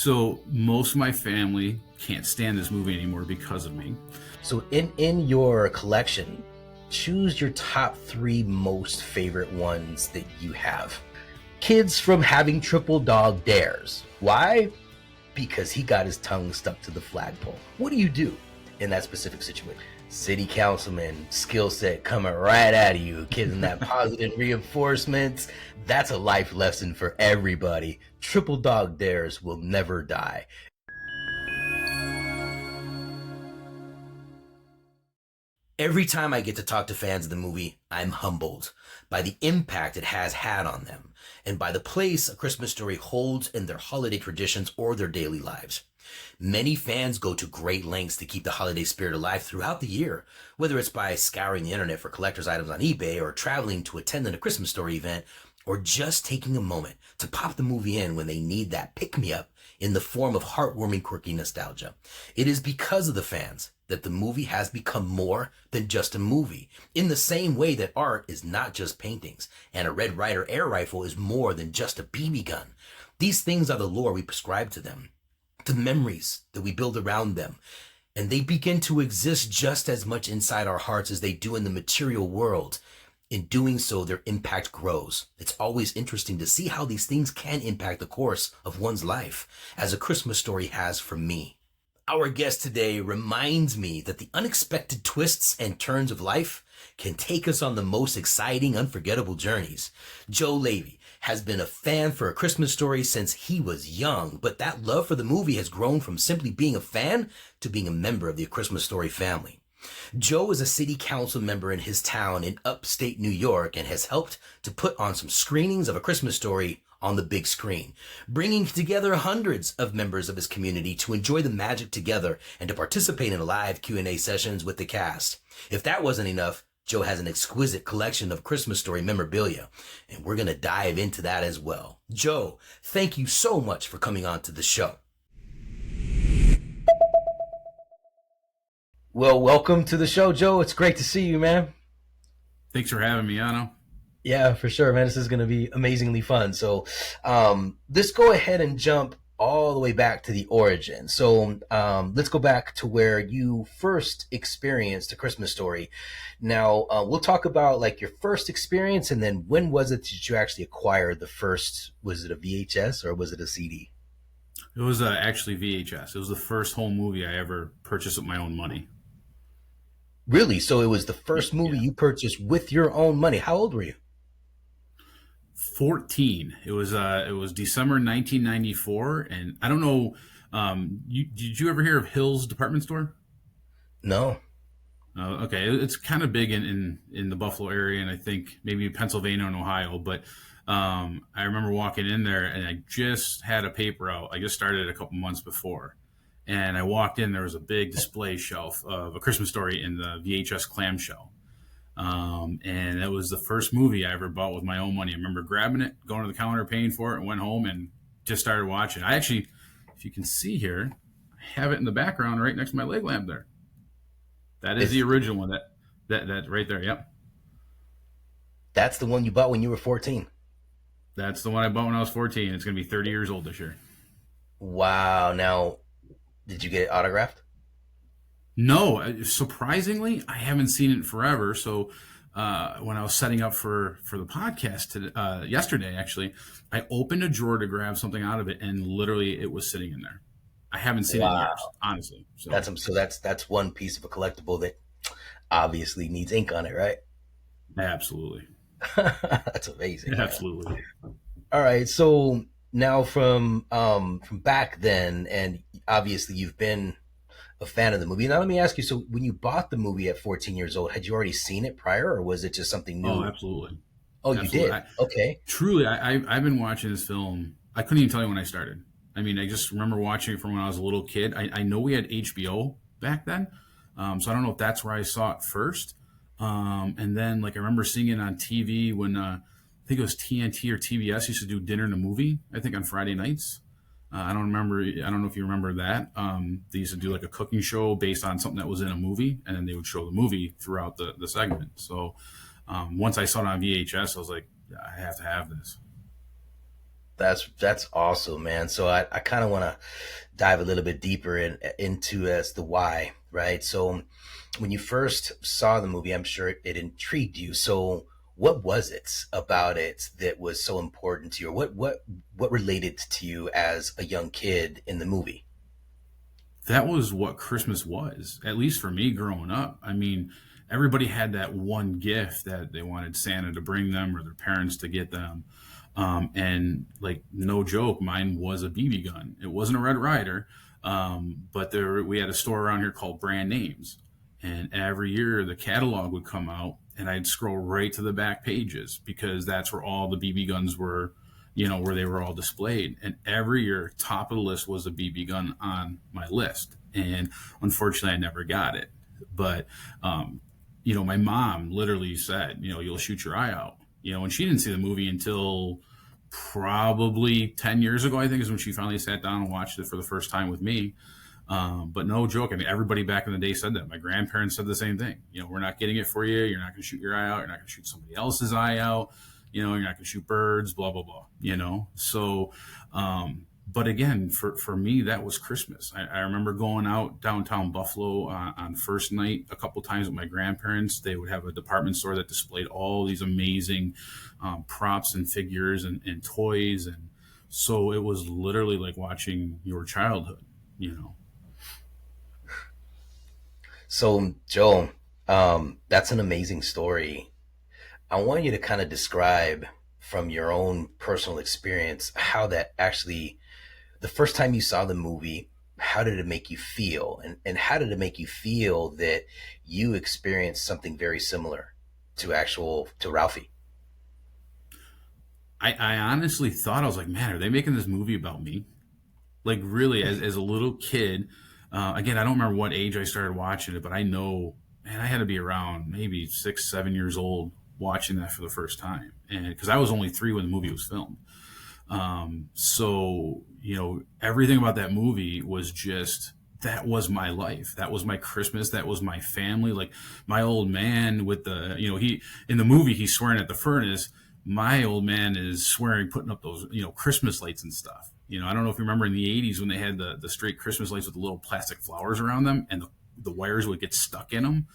So most of my family can't stand this movie anymore because of me. So in your collection, choose your top 3 most favorite ones that you have. Kids from having triple dog dares. Why? Because he got his tongue stuck to the flagpole. What do you do in that specific situation? City councilman skill set coming right out of you, giving that positive reinforcements. That's a life lesson for everybody. Triple dog dares will never die. Every time I get to talk to fans of the movie, I'm humbled by the impact it has had on them and by the place A Christmas Story holds in their holiday traditions or their daily lives. Many fans go to great lengths to keep the holiday spirit alive throughout the year, whether it's by scouring the internet for collector's items on eBay or traveling to attend a Christmas Story event, or just taking a moment to pop the movie in when they need that pick-me-up in the form of heartwarming, quirky nostalgia. It is because of the fans that the movie has become more than just a movie, in the same way that art is not just paintings, and a Red Ryder air rifle is more than just a BB gun. These things are the lore we prescribe to them, the memories that we build around them, and they begin to exist just as much inside our hearts as they do in the material world. In doing so, their impact grows. It's always interesting to see how these things can impact the course of one's life, as A Christmas Story has for me. Our guest today reminds me that the unexpected twists and turns of life can take us on the most exciting, unforgettable journeys. Joe Leavy has been a fan for A Christmas Story since he was young, but that love for the movie has grown from simply being a fan to being a member of the A Christmas Story family. Joe is a city council member in his town in upstate New York and has helped to put on some screenings of A Christmas Story on the big screen, bringing together hundreds of members of his community to enjoy the magic together and to participate in live Q&A sessions with the cast. If that wasn't enough, Joe has an exquisite collection of Christmas Story memorabilia, and we're going to dive into that as well. Joe, thank you so much for coming on to the show. Well, welcome to the show, Joe. It's great to see you, man. Thanks for having me, Yano. Yeah, for sure, man. This is going to be amazingly fun. So let's go ahead and jump all the way back to the origin. So let's go back to where you first experienced A Christmas Story. Now, we'll talk about like your first experience, and then when was it that you actually acquired the first, was it a VHS or was it a CD? It was actually VHS. It was the first home movie I ever purchased with my own money. Really? So it was the first movie you purchased with your own money. How old were you? 14. It was December 1994, and I don't know. Did you ever hear of Hill's Department Store? No. Okay, it's kind of big in the Buffalo area, and I think maybe Pennsylvania and Ohio. But I remember walking in there, and I just had a paper out. I just started a couple months before, and I walked in. There was a big display shelf of A Christmas Story in the VHS clamshell. And it was the first movie I ever bought with my own money. I remember grabbing it, going to the counter, paying for it, and went home and just started watching. I actually, if you can see here, I have it in the background right next to my leg lamp there. That is the original one. That right there. Yep. That's the one you bought when you were 14. That's the one I bought when I was 14. It's going to be 30 years old this year. Wow. Now, did you get it autographed? No, surprisingly, I haven't seen it forever. So when I was setting up for the podcast yesterday, actually, I opened a drawer to grab something out of it, and literally it was sitting in there. I haven't seen it in years, honestly. So that's one piece of a collectible that obviously needs ink on it, right? Absolutely. That's amazing. Absolutely. Man. All right, so now from back then, and obviously you've been a fan of the movie. Now let me ask you, so when you bought the movie at 14 years old, had you already seen it prior, or was it just something new? Oh, absolutely. Oh, absolutely. You did? Okay. Truly, I've been watching this film. I couldn't even tell you when I started. I mean, I just remember watching it from when I was a little kid. I know we had HBO back then, so I don't know if that's where I saw it first. And then, like, I remember seeing it on TV when I think it was TNT or TBS used to do Dinner and a Movie, I think on Friday nights. I don't know if you remember that. They used to do like a cooking show based on something that was in a movie, and then they would show the movie throughout the segment. So once I saw it on VHS, I was like, I have to have this. That's awesome, man. So I kind of want to dive a little bit deeper into as the why, right? So when you first saw the movie, I'm sure it intrigued you. So what was it about it that was so important to you, or what related to you as a young kid in the movie? That was what Christmas was, at least for me growing up. I mean, everybody had that one gift that they wanted Santa to bring them or their parents to get them. And like, no joke, mine was a BB gun. It wasn't a Red Ryder, but we had a store around here called Brand Names. And every year the catalog would come out and I'd scroll right to the back pages because that's where all the BB guns were, where they were all displayed. And every year, top of the list was a BB gun on my list. And unfortunately, I never got it. But, my mom literally said, you'll shoot your eye out. And she didn't see the movie until probably 10 years ago, I think, is when she finally sat down and watched it for the first time with me. But no joke. I mean, everybody back in the day said that. My grandparents said the same thing. We're not getting it for you. You're not going to shoot your eye out. You're not going to shoot somebody else's eye out. You're not going to shoot birds, blah, blah, blah. So, but again, for me, that was Christmas. I remember going out downtown Buffalo on first night a couple times with my grandparents. They would have a department store that displayed all these amazing props and figures and toys. And so it was literally like watching your childhood. So Joe, that's an amazing story. I want you to kind of describe from your own personal experience how that actually, the first time you saw the movie, how did it make you feel? And how did it make you feel that you experienced something very similar to Ralphie? I honestly thought, I was like, man, are they making this movie about me? Like, really, as a little kid. Again, I don't remember what age I started watching it, but I know, man, I had to be around maybe 6, 7 years old watching that for the first time. And because I was only 3 when the movie was filmed. So, everything about that movie was just, that was my life. That was my Christmas. That was my family. Like, my old man with in the movie, he's swearing at the furnace. My old man is swearing, putting up those, Christmas lights and stuff. I don't know if you remember in the 80s when they had the straight Christmas lights with the little plastic flowers around them and the wires would get stuck in them.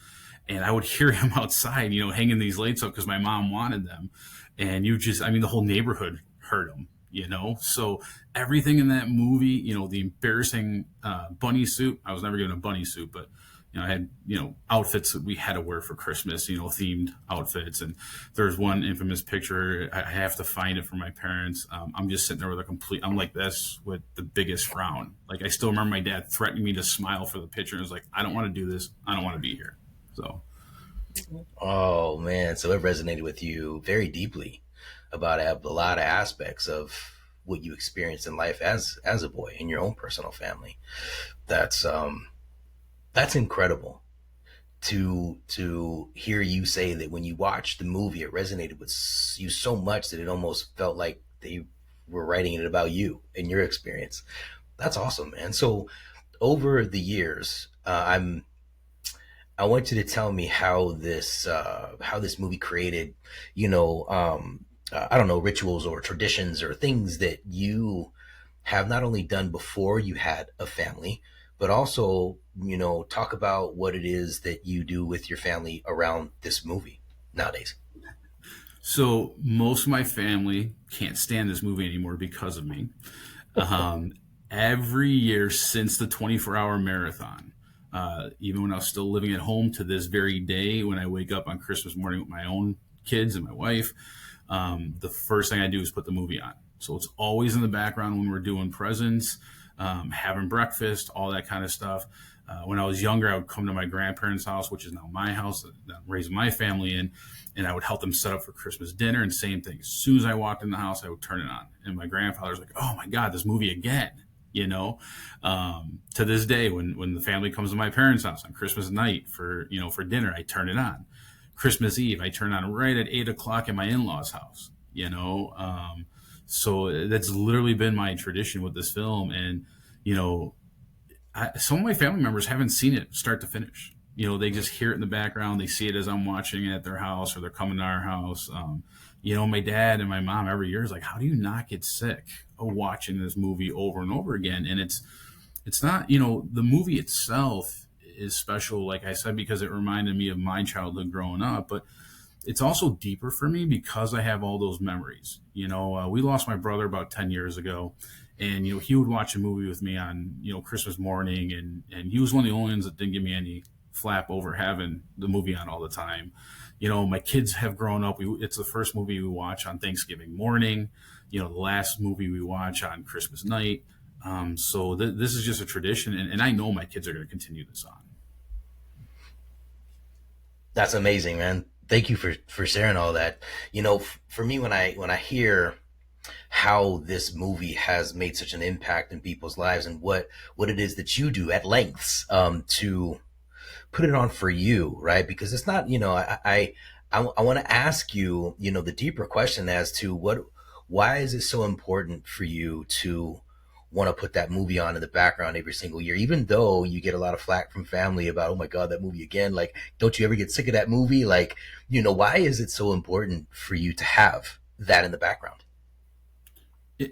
And I would hear him outside, hanging these lights up because my mom wanted them. And the whole neighborhood heard him. So everything in that movie, the embarrassing bunny suit. I was never given a bunny suit, but I had outfits that we had to wear for Christmas, themed outfits. And there's one infamous picture. I have to find it for my parents. I'm just sitting there with I'm like this with the biggest frown. Like, I still remember my dad threatening me to smile for the picture. And it was like, I don't want to do this. I don't want to be here. So Oh man, so it resonated with you very deeply about a lot of aspects of what you experienced in life as a boy in your own personal family. That's that's incredible to hear you say that when you watched the movie, it resonated with you so much that it almost felt like they were writing it about you and your experience. That's awesome, man. So over the years, I want you to tell me how this movie created, I don't know, rituals or traditions or things that you have not only done before you had a family, but also, talk about what it is that you do with your family around this movie nowadays. So most of my family can't stand this movie anymore because of me. Um, every year since the 24-hour marathon, even when I was still living at home to this very day, when I wake up on Christmas morning with my own kids and my wife, the first thing I do is put the movie on. So it's always in the background when we're doing presents, having breakfast, all that kind of stuff. When I was younger, I would come to my grandparents' house, which is now my house that I'm raising my family in, and I would help them set up for Christmas dinner. And same thing. As soon as I walked in the house, I would turn it on. And my grandfather's like, "Oh my God, this movie again." To this day, when the family comes to my parents' house on Christmas night for dinner, I turn it on. Christmas Eve, I turn it on right at 8 o'clock at my in-laws' house. So that's literally been my tradition with this film. And, some of my family members haven't seen it start to finish. They just hear it in the background. They see it as I'm watching it at their house or they're coming to our house. My dad and my mom every year is like, how do you not get sick of watching this movie over and over again? And it's not, the movie itself is special, like I said, because it reminded me of my childhood growing up, but it's also deeper for me because I have all those memories. We lost my brother about 10 years ago, and he would watch a movie with me on Christmas morning, and he was one of the only ones that didn't give me any flap over having the movie on all the time. My kids have grown up. It's the first movie we watch on Thanksgiving morning. The last movie we watch on Christmas night. So this is just a tradition, and I know my kids are going to continue this on. That's amazing, man. Thank you for sharing all that. For me, when I hear how this movie has made such an impact in people's lives, and what it is that you do at lengths to put it on for you, right? Because it's not, I want to ask you, the deeper question as to why is it so important for you to want to put that movie on in the background every single year, even though you get a lot of flack from family about, oh my God, that movie again. Like, don't you ever get sick of that movie? Like, why is it so important for you to have that in the background?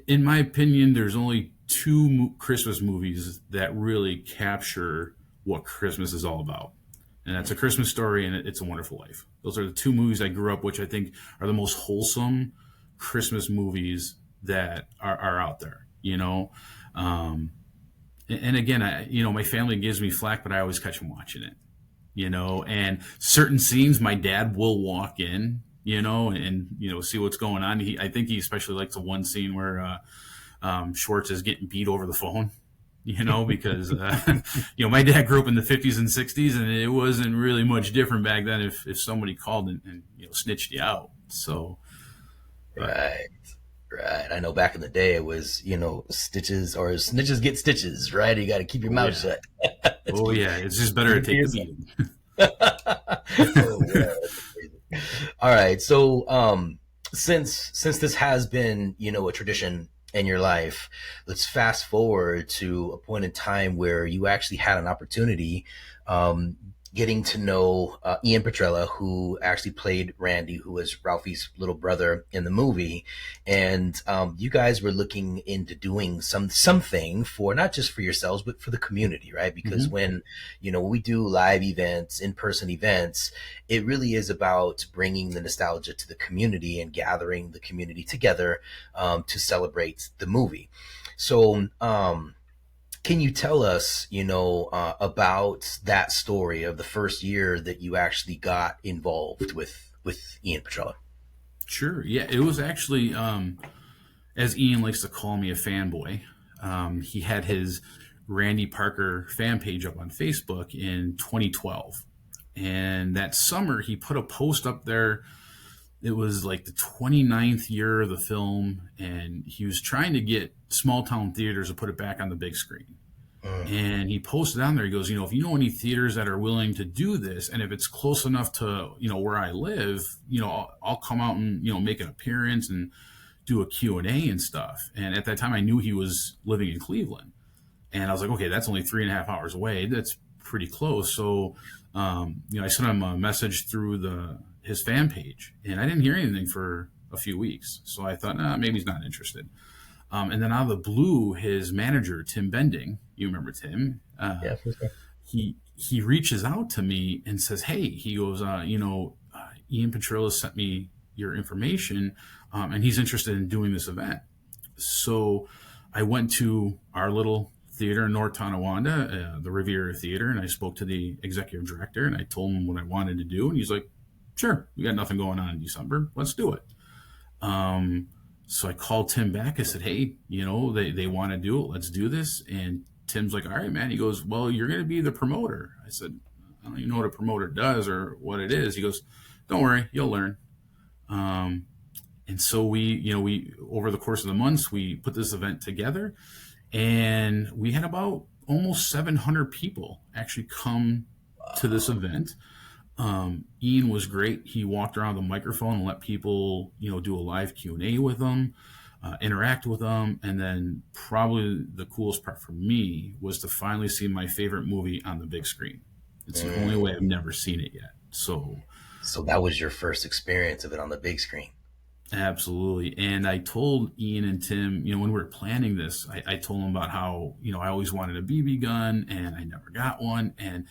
In my opinion, there's only two Christmas movies that really capture what Christmas is all about. And that's A Christmas Story and It's a Wonderful Life. Those are the two movies I grew up, which I think are the most wholesome Christmas movies that are out there. And again, my family gives me flack, but I always catch them watching it. And certain scenes, my dad will walk in, and see what's going on. I think he especially likes the one scene where Schwartz is getting beat over the phone. Because my dad grew up in the 50s and 60s, and it wasn't really much different back then. If somebody called and snitched you out, so Right. Right. I know back in the day it was, stitches or snitches get stitches, right? You got to keep your oh mouth yeah, shut. oh keep, yeah, it's just better keep to it to take the yourself. beating. Oh, yeah. That's amazing. All right. So, since this has been, a tradition in your life, let's fast forward to a point in time where you actually had an opportunity, um, getting to know Ian Petrella, who actually played Randy, who was Ralphie's little brother in the movie, and you guys were looking into doing something for not just for yourselves but for the community, right? Because Hmm. when we do live events, in person events, it really is about bringing the nostalgia to the community and gathering the community together to celebrate the movie. So, can you tell us, about that story of the first year that you actually got involved with Ian Petrella? Sure. Yeah, it was actually, as Ian likes to call me, a fanboy. He had his Randy Parker fan page up on Facebook in 2012. And that summer, he put a post up there. It was like the 29th year of the film, and he was trying to get small town theaters to put it back on the big screen. Mm, And he posted on there, he goes, if you know any theaters that are willing to do this, and if it's close enough to, where I live, I'll come out and, make an appearance and do a Q&A and stuff. And at that time, I knew he was living in Cleveland. And I was like, okay, that's only 3.5 hours away. That's pretty close. So, I sent him a message through his fan page, and I didn't hear anything for a few weeks. So I thought, nah, maybe he's not interested. And then out of the blue, his manager, Tim Bending, you remember Tim, yeah, for sure. he reaches out to me and says, hey, he goes, Ian Petrilla sent me your information, and he's interested in doing this event. So I went to our little theater in North Tonawanda, the Riviera Theater, and I spoke to the executive director, and I told him what I wanted to do, and he's like, sure, we got nothing going on in December, let's do it. Um, so I called Tim back. I said, hey, they want to do it. Let's do this. And Tim's like, all right, man. He goes, well, you're going to be the promoter. I said, I don't even know what a promoter does or what it is. He goes, don't worry, you'll learn. Um, and so we over the course of the months, we put this event together, and we had about almost 700 people actually come to this event. Ian was great. He walked around the microphone and let people, do a live Q&A with them, interact with them. And then probably the coolest part for me was to finally see my favorite movie on the big screen. It's the only way I've never seen it yet. So So that was your first experience of it on the big screen. Absolutely. And I told Ian and Tim, when we were planning this, I told them about how, I always wanted a BB gun and I never got one. And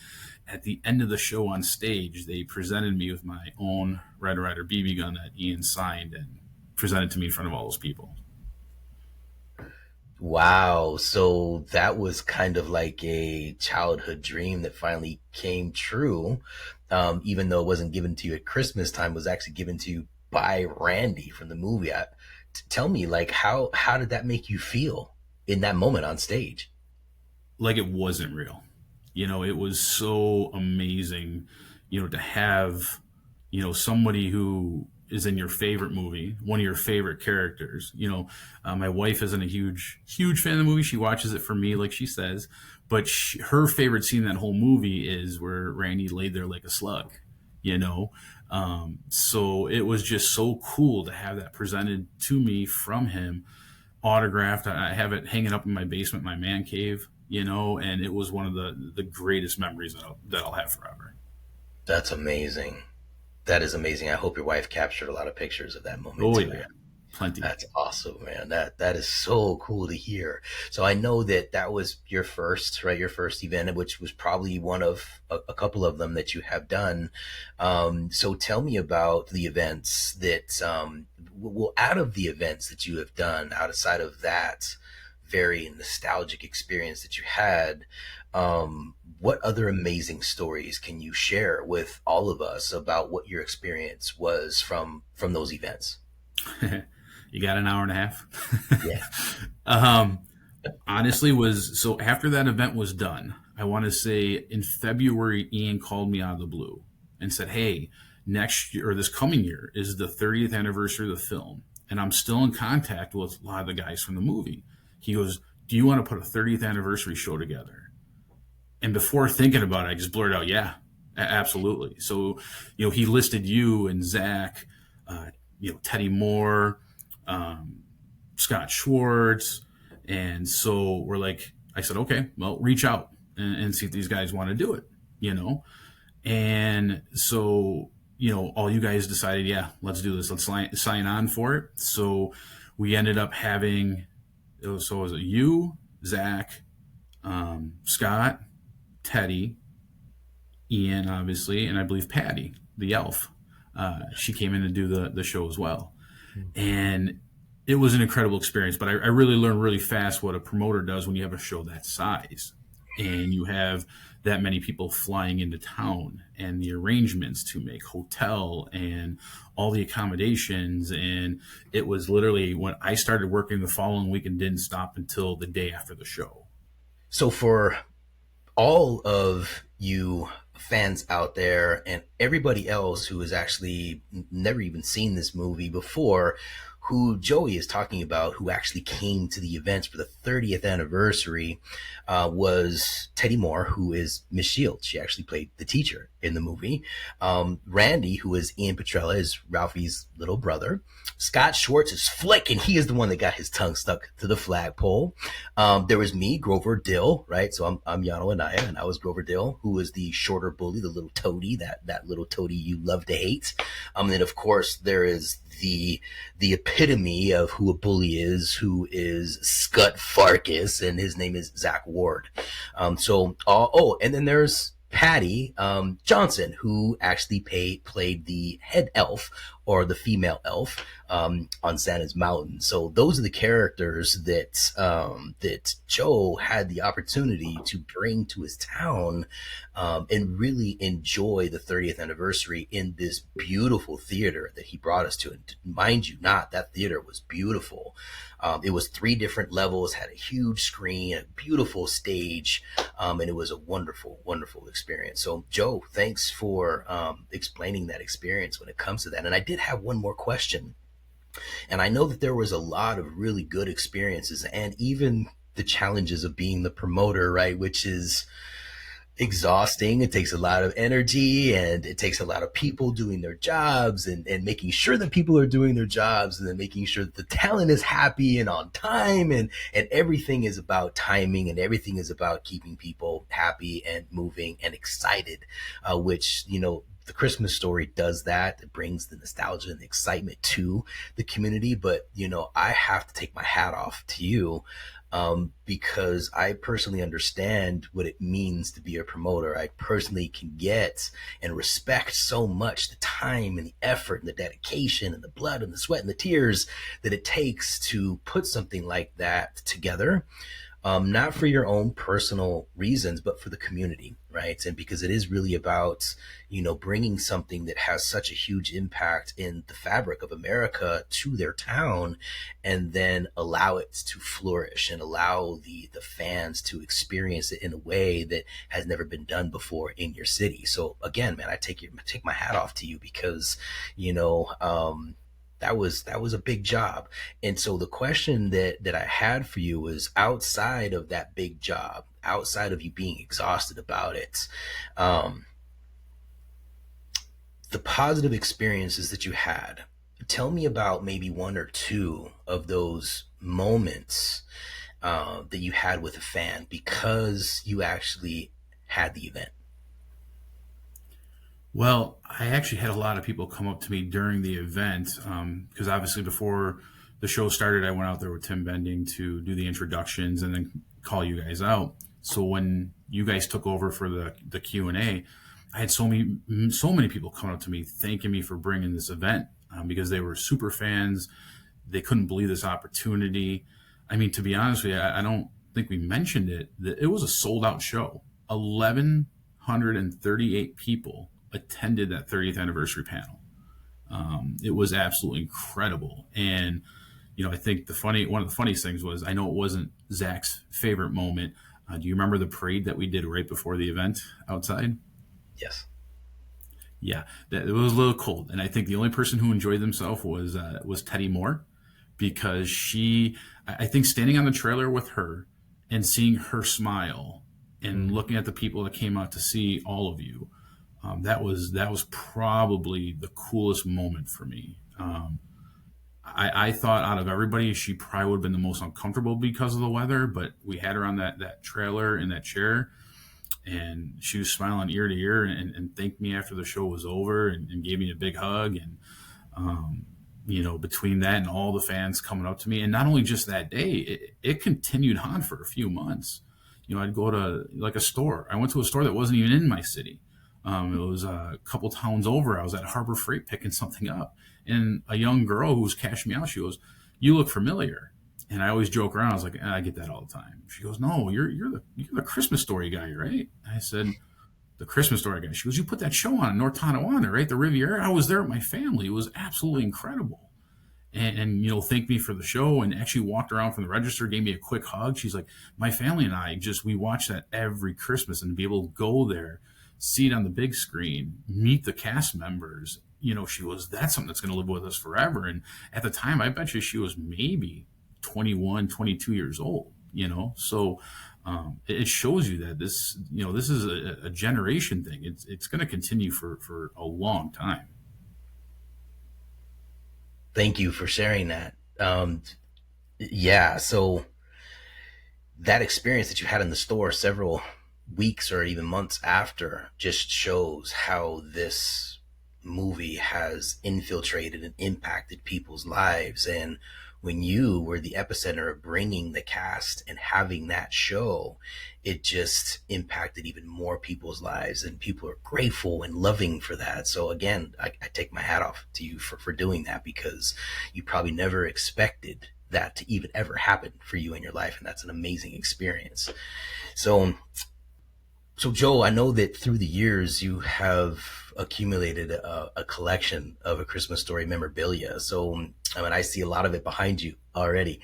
at the end of the show on stage, they presented me with my own Red Ryder BB gun that Ian signed and presented to me in front of all those people. Wow. So that was kind of like a childhood dream that finally came true. Even though it wasn't given to you at Christmas time, it was actually given to you by Randy from the movie. Tell me, like, how did that make you feel in that moment on stage? Like it wasn't real. It was so amazing, to have, somebody who is in your favorite movie, one of your favorite characters. My wife isn't a huge fan of the movie. She watches it for me, like she says, but her favorite scene in that whole movie is where Randy laid there like a slug, you know? So it was just so cool to have that presented to me from him, autographed. I have it hanging up in my basement, my man cave, and it was one of the greatest memories that I'll have forever. That's amazing. That is amazing. I hope your wife captured a lot of pictures of that moment Oh too. yeah, plenty. That's awesome, man. That is so cool to hear. So I know that that was your first, right? Your first event, which was probably one of a couple of them that you have done. So tell me about the events that, well, out of the events that you have done, outside of that very nostalgic experience that you had, what other amazing stories can you share with all of us about what your experience was from those events? You got an hour and a Yeah. half. um, Honestly, was so after that event was done, I want to say in February, Ian called me out of the blue and said, "Hey, next year or this coming year is the 30th anniversary of the film, and I'm still in contact with a lot of the guys from the movie." He goes, "Do you want to put a 30th anniversary show together?" And before thinking about it, I just blurted out, "Yeah, absolutely." So, he listed you and Zach, Teddy Moore, um, Scott Schwartz. And so we're like, I said, okay, well, reach out and see if these guys want to do it, you know? And so, all you guys decided, yeah, let's do this. Let's sign on for it. So we ended up having, so it was you, Zach, Scott, Teddy, Ian, obviously, and I believe Patty, the elf. She came in to do the show as well. And it was an incredible experience. But I really learned really fast what a promoter does when you have a show that size and you have that many people flying into town and the arrangements to make hotel and all the accommodations. And it was literally when I started working the following week and didn't stop until the day after the show. So for all of you fans out there and everybody else who has actually never even seen this movie before, who Joey is talking about, who actually came to the events for the 30th anniversary, was Teddy Moore, who is Miss Shields. She actually played the teacher in the movie. Randy, who is Ian Petrella, is Ralphie's little brother. Scott Schwartz is Flick, and he is the one that got his tongue stuck to the flagpole. There was me, Grover Dill, right? So I'm Yano Anaya, and I was Grover Dill, who was the shorter bully, the little toady, that little toady you love to hate. And then, of course, there is the epitome of who a bully is, who is Scut Farkas, and his name is Zach Ward. And then there's Patty Johnson, who actually played the head elf or the female elf on Santa's Mountain. So those are the characters that Joe had the opportunity to bring to his town and really enjoy the 30th anniversary in this beautiful theater that he brought us to. And mind you, not that theater was beautiful. It was 3 different levels, had a huge screen, a beautiful stage, and it was a wonderful, wonderful experience. So, Joe, thanks for explaining that experience when it comes to that. And I did have one more question. And I know that there was a lot of really good experiences and even the challenges of being the promoter, right? Which is exhausting. It takes a lot of energy, and it takes a lot of people doing their jobs, and making sure that people are doing their jobs, and then making sure that the talent is happy and on time, and everything is about timing, and everything is about keeping people happy and moving and excited, which, the Christmas Story does that. It brings the nostalgia and the excitement to the community. But, I have to take my hat off to you, because I personally understand what it means to be a promoter. I personally can get and respect so much the time and the effort and the dedication and the blood and the sweat and the tears that it takes to put something like that together, not for your own personal reasons, but for the community, right? And because it is really about, bringing something that has such a huge impact in the fabric of America to their town, and then allow it to flourish and allow the fans to experience it in a way that has never been done before in your city. So again, man, I take my hat off to you, because, you know, that was a big job. And so the question that I had for you was, outside of that big job, outside of you being exhausted about it, um, the positive experiences that you had. Tell me about maybe one or two of those moments that you had with a fan because you actually had the event. Well, I actually had a lot of people come up to me during the event because obviously before the show started, I went out there with Tim Bending to do the introductions and then call you guys out. So when you guys took over for the Q and A, I had so many people coming up to me thanking me for bringing this event because they were super fans. They couldn't believe this opportunity. I mean, to be honest with you, I don't think we mentioned it. That it was a sold out show. 1,138 people attended that 30th anniversary panel. It was absolutely incredible. And, I think one of the funniest things was, I know it wasn't Zach's favorite moment. Do you remember the parade that we did right before the event outside? Yes. Yeah, it was a little cold, and I think the only person who enjoyed themselves was Teddy Moore, because I think standing on the trailer with her and seeing her smile and Mm. looking at the people that came out to see all of you, that was probably the coolest moment for me. I thought out of everybody, she probably would have been the most uncomfortable because of the weather, but we had her on that trailer in that chair, and she was smiling ear to ear and thanked me after the show was over and gave me a big hug. And between that and all the fans coming up to me, and not only just that day, it continued on for a few months. I'd go to like a store. I went to a store that wasn't even in my city. It was a couple towns over. I was at Harbor Freight picking something up, and a young girl who was cashing me out, she goes, "You look familiar." And I always joke around. I was like, I get that all the time. She goes, "No, you're the Christmas Story guy, right?" I said, "The Christmas Story guy." She goes, "You put that show on in North Tonawanda, right? The Riviera." I was there with my family. It was absolutely incredible. And thanked me for the show, and actually walked around from the register, gave me a quick hug. She's like, "My family and I we watch that every Christmas, and to be able to go there, see it on the big screen, meet the cast members." She goes, "That's something that's going to live with us forever." And at the time, I bet you she was maybe 21, 22 years old. So it shows you that this is a generation thing. It's going to continue for a long time. Thank you for sharing that. Yeah, so that experience that you had in the store several weeks or even months after just shows how this movie has infiltrated and impacted people's lives. And when you were the epicenter of bringing the cast and having that show, it just impacted even more people's lives, and people are grateful and loving for that. So again, I take my hat off to you for doing that, because you probably never expected that to even ever happen for you in your life, and that's an amazing experience. So so Joe, I know that through the years you have accumulated a collection of A Christmas Story memorabilia. So I mean, I see a lot of it behind you already.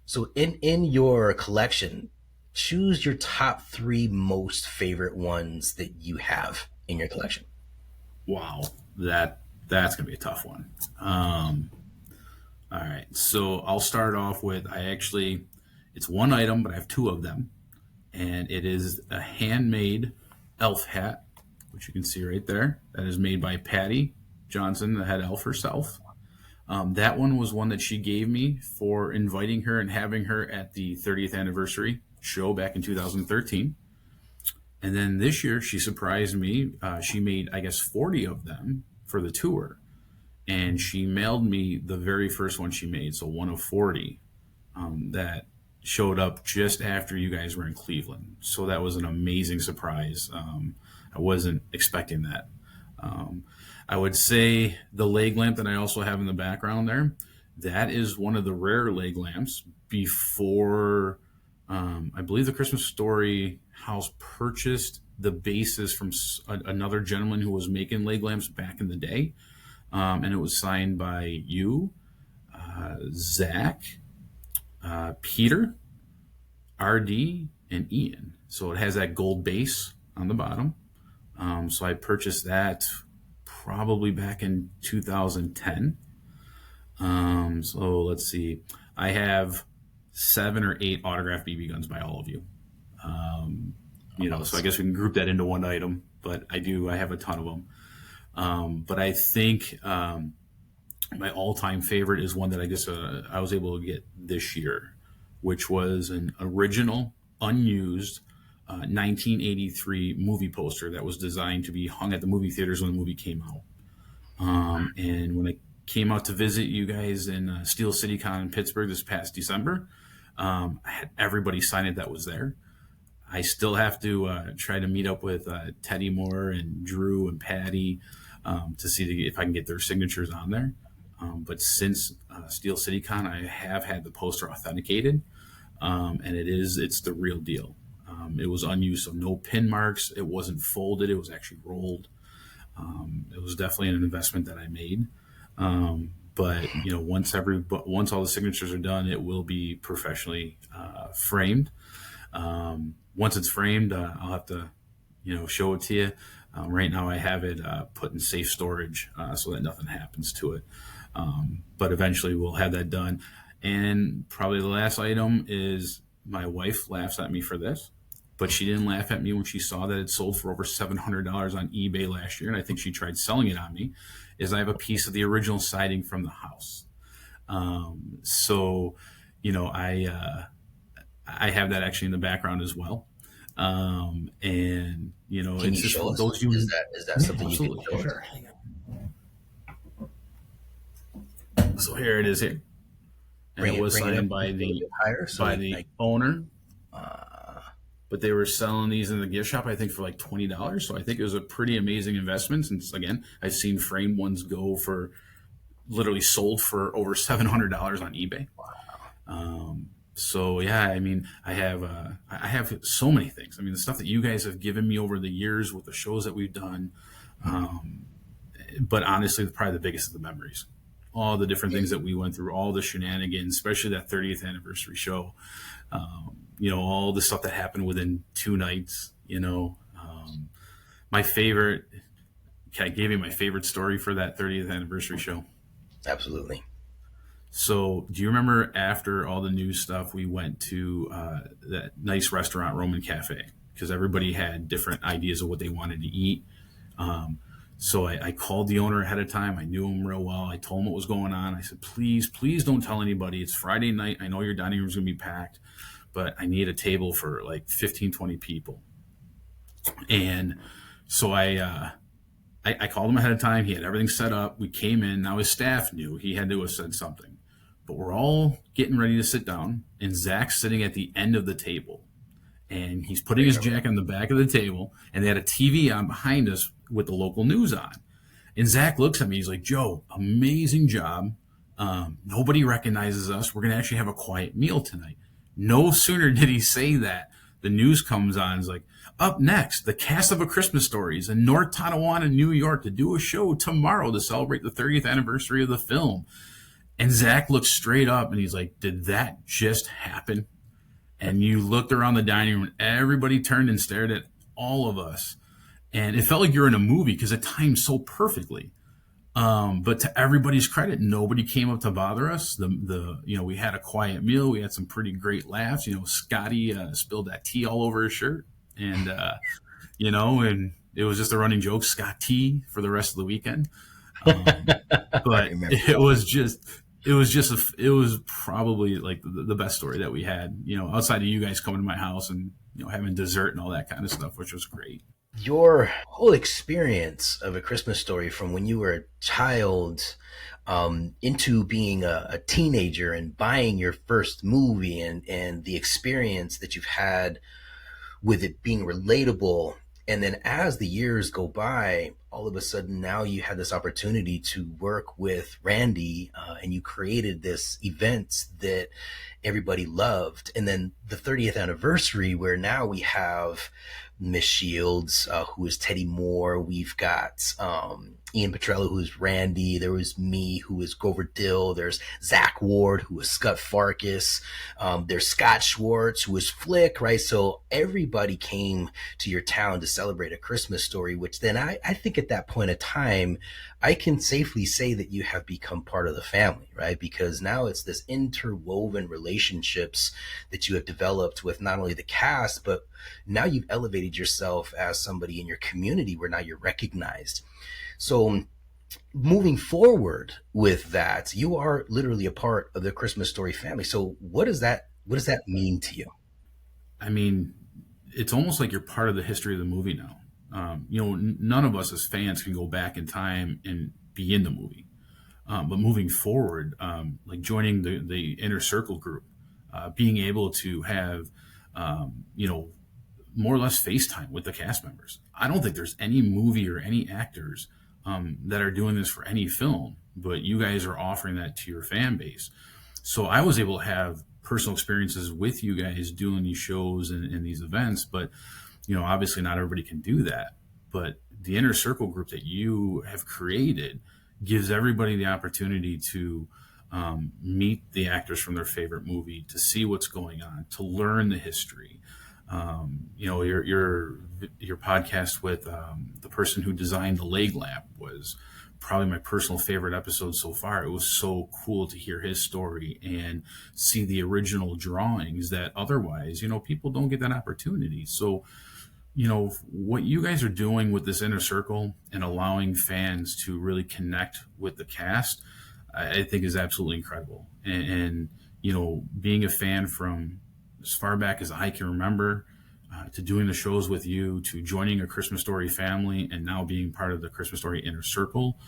So in your collection, choose your top three most favorite ones that you have in your collection. Wow, that's gonna be a tough one. All right, so I'll start off with, it's one item, but I have two of them, and it is a handmade elf hat, which you can see right there. That is made by Patty Johnson, the head elf herself. That one was one that she gave me for inviting her and having her at the 30th anniversary show back in 2013. And then this year, she surprised me. She made, I guess, 40 of them for the tour. And she mailed me the very first one she made, so one of 40, that showed up just after you guys were in Cleveland. So that was an amazing surprise. I wasn't expecting that. I would say the leg lamp that I also have in the background there, that is one of the rare leg lamps before I believe the Christmas Story house purchased the bases from another gentleman who was making leg lamps back in the day. And it was signed by you, Zach, Peter, RD, and Ian. So it has that gold base on the bottom. So I purchased that probably back in 2010. So let's see. I have 7 or 8 autographed BB guns by all of you. So I guess we can group that into one item, but I have a ton of them. But I think my all-time favorite is one that I guess I was able to get this year, which was an original, unused 1983 movie poster that was designed to be hung at the movie theaters when the movie came out. And when I came out to visit you guys in Steel City Con in Pittsburgh this past December, I had everybody sign it that was there. I still have to try to meet up with Teddy Moore and Drew and Patty to see if I can get their signatures on there. But since Steel City Con, I have had the poster authenticated, and it's the real deal. It was unused, so no pin marks. It wasn't folded. It was actually rolled. It was definitely an investment that I made. But once all the signatures are done, it will be professionally framed. Once it's framed, I'll have to, show it to you. Right now, I have it put in safe storage so that nothing happens to it. But eventually, we'll have that done. And probably the last item is my wife laughs at me for this, but she didn't laugh at me when she saw that it sold for over $700 on eBay last year, and I think she tried selling it on me. Is I have a piece of the original siding from the house. I have that actually in the background as well. And Can it's you just show us? those you. Is that something you can Absolutely, show us? sure. So here it is here, and it was signed by the higher owner. But they were selling these in the gift shop, I think, for like $20. So I think it was a pretty amazing investment. Since again, I've seen framed ones go for literally sold for over $700 on eBay. So yeah, I mean, I have so many things. I mean, the stuff that you guys have given me over the years with the shows that we've done. But honestly, probably the biggest of the memories. All the different things that we went through, all the shenanigans, especially that 30th anniversary show. All the stuff that happened within 2 nights. My favorite. Can I give you my favorite story for that 30th anniversary show? Absolutely. So, do you remember after all the news stuff, we went to that nice restaurant, Roman Cafe, because everybody had different ideas of what they wanted to eat. So I called the owner ahead of time. I knew him real well. I told him what was going on. I said, please don't tell anybody. It's Friday night. I know your dining room's going to be packed, but I need a table for like 15, 20 people. And so I called him ahead of time. He had everything set up. We came in. Now his staff knew. He had to have said something. But we're all getting ready to sit down, and Zach's sitting at the end of the table. And he's putting his jacket on the back of the table, and they had a TV on behind us with the local news on. And Zach looks at me. He's like, Joe, amazing job. Nobody recognizes us. We're going to actually have a quiet meal tonight. No sooner did he say that, the news comes on. It's like, up next, the cast of A Christmas Story is in North Tonawanda, New York to do a show tomorrow to celebrate the 30th anniversary of the film. And Zach looked straight up and he's like, did that just happen? And you looked around the dining room and everybody turned and stared at all of us. And it felt like you're in a movie because it timed so perfectly. But to everybody's credit, nobody came up to bother us. We had a quiet meal. We had some pretty great laughs. Scotty spilled that tea all over his shirt, and and it was just a running joke, Scott Tea, for the rest of the weekend. Um, I but remember. it was probably like the best story that we had. Outside of you guys coming to my house and having dessert and all that kind of stuff, which was great. Your whole experience of A Christmas Story from when you were a child into being a teenager and buying your first movie, and the experience that you've had with it being relatable. And then as the years go by, all of a sudden now you had this opportunity to work with Randy, and you created this event that everybody loved. And then the 30th anniversary, where now we have Miss Shields, who is Teddy Moore. We've got Ian Petrello, who is Randy. There was me, who is Grover Dill. There's Zach Ward, who is Scott Farkas. There's Scott Schwartz, who is Flick, right? So everybody came to your town to celebrate A Christmas Story, which then I think at that point of time, I can safely say that you have become part of the family, right? Because now it's this interwoven relationships that you have developed with not only the cast, but now you've elevated yourself as somebody in your community where now you're recognized. So moving forward with that, you are literally a part of the Christmas Story family. So what does that mean to you? I mean, it's almost like you're part of the history of the movie now. None of us as fans can go back in time and be in the movie. But moving forward, like joining the inner circle group, being able to have, more or less FaceTime with the cast members. I don't think there's any movie or any actors that are doing this for any film, but you guys are offering that to your fan base. So I was able to have personal experiences with you guys doing these shows and these events, but obviously not everybody can do that. But the inner circle group that you have created gives everybody the opportunity to meet the actors from their favorite movie, to see what's going on, to learn the history. Your podcast with the person who designed the leg lamp was probably my personal favorite episode so far. It was so cool to hear his story and see the original drawings that otherwise, people don't get that opportunity. So, what you guys are doing with this inner circle and allowing fans to really connect with the cast, I think is absolutely incredible. And being a fan from as far back as I can remember, to doing the shows with you, to joining a Christmas Story family, and now being part of the Christmas Story inner circle,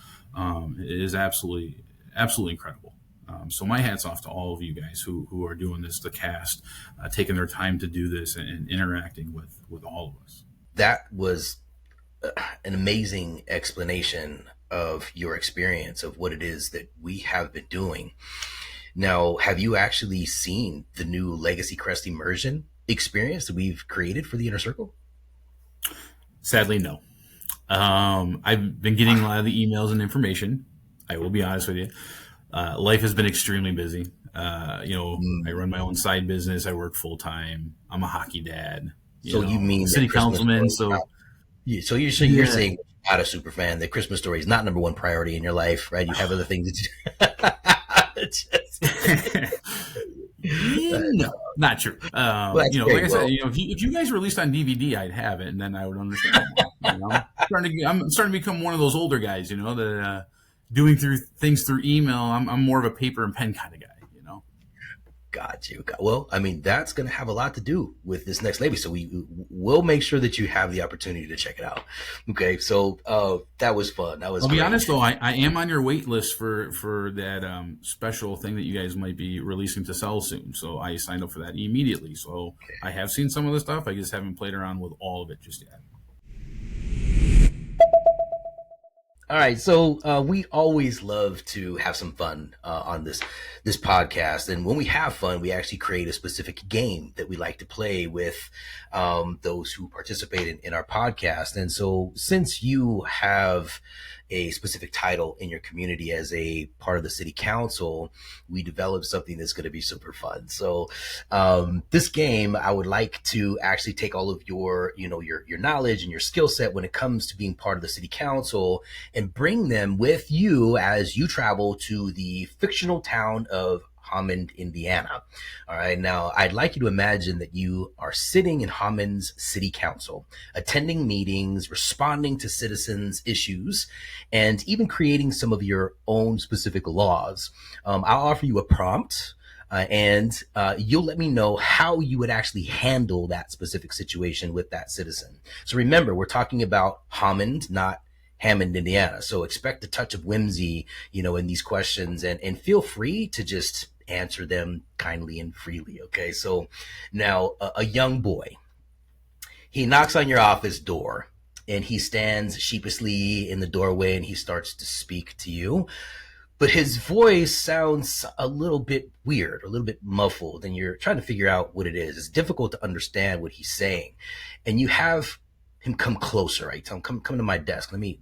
is absolutely, absolutely incredible. So my hat's off to all of you guys who are doing this, the cast, taking their time to do this and interacting with all of us. That was an amazing explanation of your experience of what it is that we have been doing. Now, have you actually seen the new Legacy Crest Immersion experience that we've created for the Inner Circle? Sadly, no. I've been getting a lot of the emails and information. I will be honest with you. Life has been extremely busy. I run my own side business. I work full time. I'm a hockey dad. So you mean city that Christmas councilman. Story So so you're yeah, saying you're not a super fan, that Christmas Story is not number one priority in your life, right? You have other things to do. no, not true. Well, that's Like great. I said, Well, if you guys released on DVD, I'd have it, and then I would understand more. I'm starting to become one of those older guys, that doing through things through email. I'm more of a paper and pen kind of guy. got you. Well, I mean, that's going to have a lot to do with this next lady. So we will make sure that you have the opportunity to check it out. Okay. So that was fun. That was I'll be great. honest though, I am on your wait list for that special thing that you guys might be releasing to sell soon. So I signed up for that immediately. So I have seen some of the stuff. I just haven't played around with all of it just yet. All right, so we always love to have some fun on this podcast, and when we have fun, we actually create a specific game that we like to play with those who participate in our podcast. And so, since you have a specific title in your community as a part of the city council, we developed something that's going to be super fun. So this game, I would like to actually take all of your, your knowledge and your skill set when it comes to being part of the city council and bring them with you as you travel to the fictional town of Hammond, Indiana. All right. Now, I'd like you to imagine that you are sitting in Hammond's city council, attending meetings, responding to citizens' issues, and even creating some of your own specific laws. I'll offer you a prompt. And you'll let me know how you would actually handle that specific situation with that citizen. So remember, we're talking about Hammond, not Hammond, Indiana. So expect a touch of whimsy, in these questions, and feel free to just answer them kindly and freely. Okay. So now a young boy, he knocks on your office door and he stands sheepishly in the doorway and he starts to speak to you. But his voice sounds a little bit weird, a little bit muffled, and you're trying to figure out what it is. It's difficult to understand what he's saying. And you have him come closer, right? Tell him, come to my desk. Let me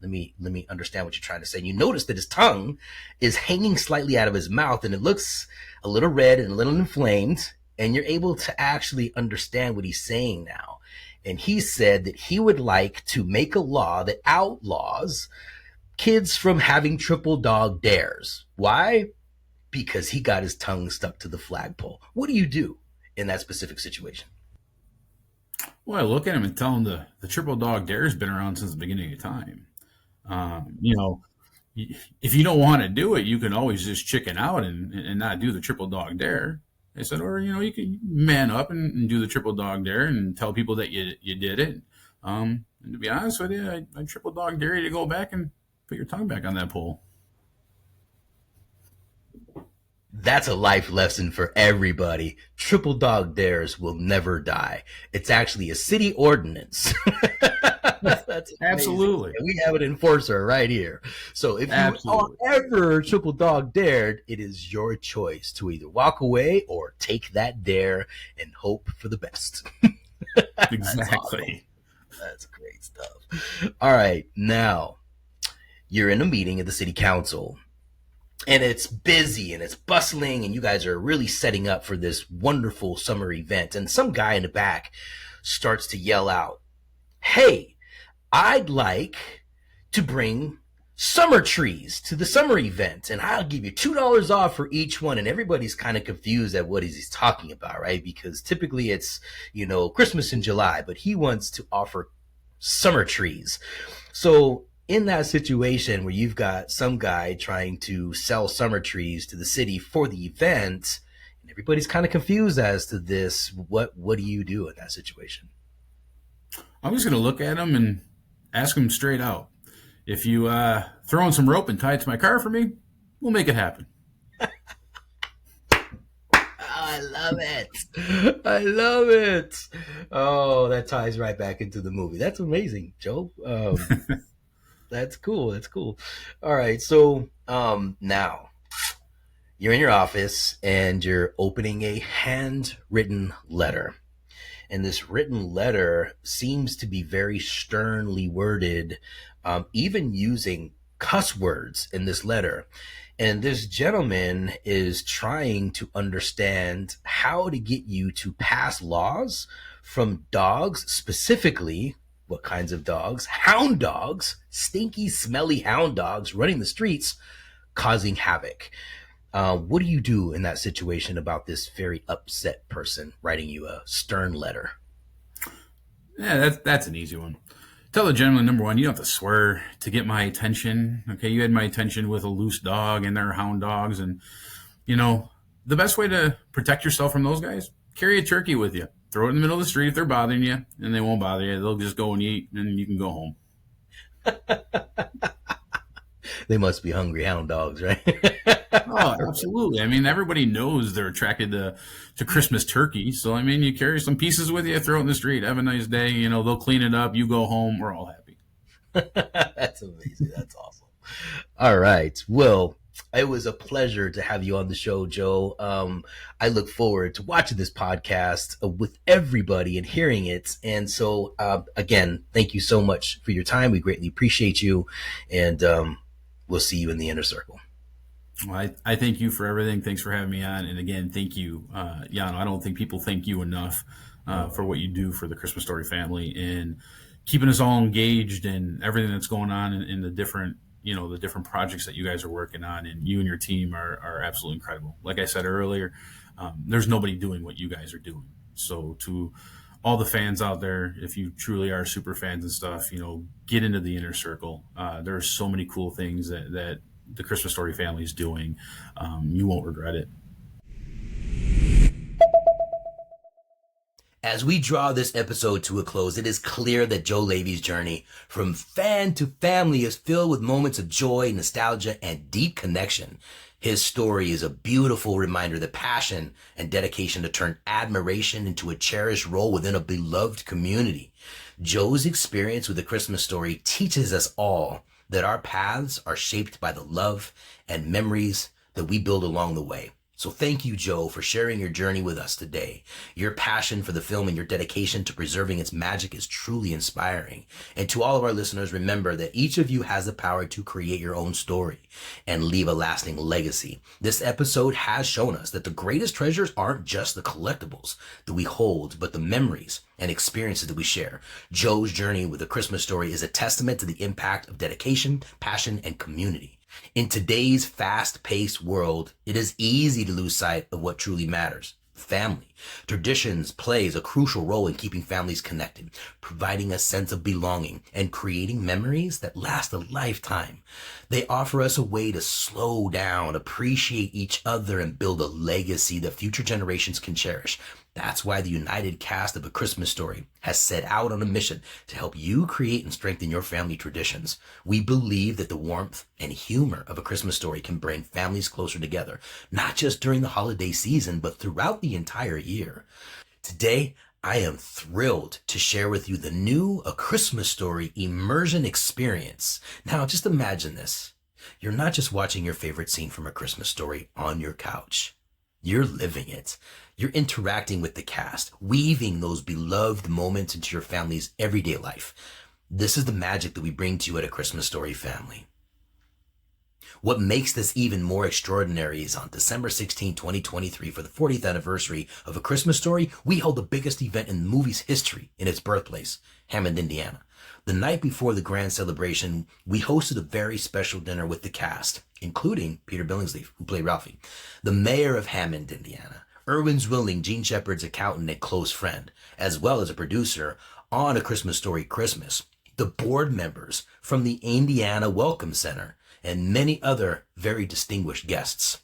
understand what you're trying to say. And you notice that his tongue is hanging slightly out of his mouth, and it looks a little red and a little inflamed, and you're able to actually understand what he's saying now. And he said that he would like to make a law that outlaws kids from having triple dog dares. Why? Because he got his tongue stuck to the flagpole. What do you do in that specific situation? Well, I look at him and tell him the triple dog dare has been around since the beginning of time. If you don't want to do it, you can always just chicken out and not do the triple dog dare. I said, or, you can man up and do the triple dog dare and tell people that you did it. And to be honest with you, I triple dog dare you to go back and put your tongue back on that pole. That's a life lesson for everybody. Triple dog dares will never die. It's actually a city ordinance. That's Absolutely. And we have an enforcer right here. So if you are ever triple dog dared, it is your choice to either walk away or take that dare and hope for the best. Exactly. That's great stuff. All right. Now, you're in a meeting at the city council. And it's busy and it's bustling, and you guys are really setting up for this wonderful summer event. And some guy in the back starts to yell out, "Hey, I'd like to bring summer trees to the summer event, and I'll give you $2 off for each one." And everybody's kind of confused at what he's talking about, right? Because typically it's, Christmas in July, but he wants to offer summer trees. So in that situation where you've got some guy trying to sell summer trees to the city for the event, and everybody's kind of confused as to this, what do you do in that situation? I'm just going to look at him and ask him straight out. If you throw in some rope and tie it to my car for me, we'll make it happen. I love it. I love it. Oh, that ties right back into the movie. That's amazing, Joe. That's cool. That's cool. All right. So now you're in your office and you're opening a handwritten letter. And this written letter seems to be very sternly worded, even using cuss words in this letter. And this gentleman is trying to understand how to get you to pass laws from dogs, specifically what kinds of dogs? Hound dogs, stinky, smelly hound dogs running the streets, causing havoc. What do you do in that situation about this very upset person writing you a stern letter? Yeah, that's an easy one. Tell the gentleman, number one, you don't have to swear to get my attention. Okay, you had my attention with a loose dog and they're hound dogs. And, the best way to protect yourself from those guys, carry a turkey with you. Throw it in the middle of the street if they're bothering you, and they won't bother you. They'll just go and eat, and you can go home. They must be hungry hound dogs, right? Oh, absolutely. I mean, everybody knows they're attracted to Christmas turkey. So, you carry some pieces with you, throw it in the street. Have a nice day. They'll clean it up. You go home. We're all happy. That's amazing. That's awesome. All right. Well, it was a pleasure to have you on the show, Joe. I look forward to watching this podcast with everybody and hearing it. And so, again, thank you so much for your time. We greatly appreciate you. And We'll see you in the inner circle. Well, I thank you for everything. Thanks for having me on. And again, thank you, Yano. I don't think people thank you enough for what you do for the Christmas Story family and keeping us all engaged in everything that's going on in the different, the different projects that you guys are working on. And you and your team are absolutely incredible. Like I said earlier, there's nobody doing what you guys are doing. So to all the fans out there, if you truly are super fans and stuff, get into the inner circle. There are so many cool things that the Christmas Story family is doing. You won't regret it. As we draw this episode to a close, it is clear that Joe Leavy's journey from fan to family is filled with moments of joy, nostalgia, and deep connection. His story is a beautiful reminder that passion and dedication to turn admiration into a cherished role within a beloved community. Joe's experience with the Christmas Story teaches us all that our paths are shaped by the love and memories that we build along the way. So thank you, Joe, for sharing your journey with us today. Your passion for the film and your dedication to preserving its magic is truly inspiring. And to all of our listeners, remember that each of you has the power to create your own story and leave a lasting legacy. This episode has shown us that the greatest treasures aren't just the collectibles that we hold, but the memories and experiences that we share. Joe's journey with the Christmas Story is a testament to the impact of dedication, passion, and community. In today's fast-paced world, it is easy to lose sight of what truly matters. Family. Traditions plays a crucial role in keeping families connected, providing a sense of belonging and creating memories that last a lifetime. They offer us a way to slow down, appreciate each other, and build a legacy that future generations can cherish. That's why the united cast of A Christmas Story has set out on a mission to help you create and strengthen your family traditions. We believe that the warmth and humor of A Christmas Story can bring families closer together, not just during the holiday season, but throughout the entire year. Today, I am thrilled to share with you the new A Christmas Story Immersion experience. Now, just imagine this. You're not just watching your favorite scene from A Christmas Story on your couch. You're living it. You're interacting with the cast, weaving those beloved moments into your family's everyday life. This is the magic that we bring to you at A Christmas Story family. What makes this even more extraordinary is on December 16, 2023, for the 40th anniversary of A Christmas Story, we held the biggest event in the movie's history in its birthplace, Hammond, Indiana. The night before the grand celebration, we hosted a very special dinner with the cast, including Peter Billingsley, who played Ralphie, the mayor of Hammond, Indiana, Irwin Zwilling, Gene Shepard's accountant and close friend, as well as a producer on A Christmas Story Christmas, the board members from the Indiana Welcome Center, and many other very distinguished guests.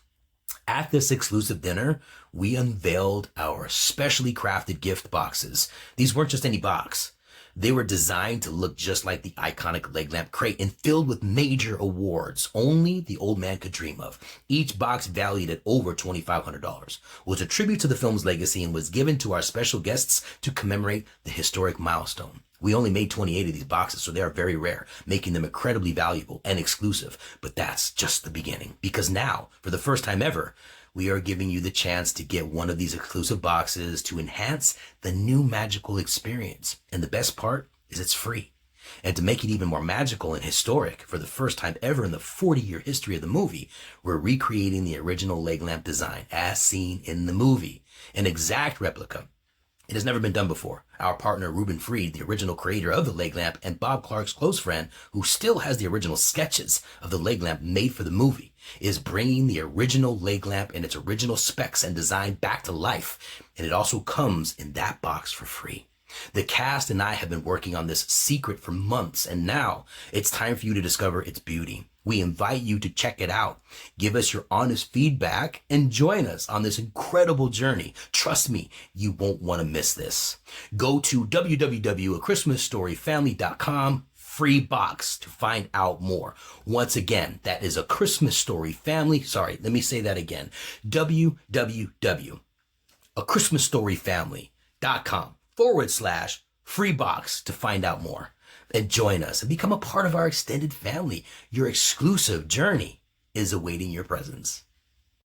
At this exclusive dinner, we unveiled our specially crafted gift boxes. These weren't just any box. They were designed to look just like the iconic leg lamp crate and filled with major awards only the old man could dream of. Each box, valued at over $2,500, was a tribute to the film's legacy and was given to our special guests to commemorate the historic milestone. We only made 28 of these boxes, so they are very rare, making them incredibly valuable and exclusive. But that's just the beginning, because now, for the first time ever, we are giving you the chance to get one of these exclusive boxes to enhance the new magical experience. And the best part is it's free. And to make it even more magical and historic, for the first time ever in the 40-year history of the movie, we're recreating the original leg lamp design as seen in the movie. An exact replica. It has never been done before. Our partner, Ruben Freed, the original creator of the leg lamp, and Bob Clark's close friend, who still has the original sketches of the leg lamp made for the movie, is bringing the original leg lamp and its original specs and design back to life. And it also comes in that box for free. The cast and I have been working on this secret for months, and now it's time for you to discover its beauty. We invite you to check it out. Give us your honest feedback and join us on this incredible journey. Trust me, you won't want to miss this. Go to www.achristmasstoryfamily.com free box to find out more. Once again, that is A Christmas Story Family. Sorry, let me say that again. www.achristmasstoryfamily.com/free box to find out more. And join us and become a part of our extended family. Your exclusive journey is awaiting your presence.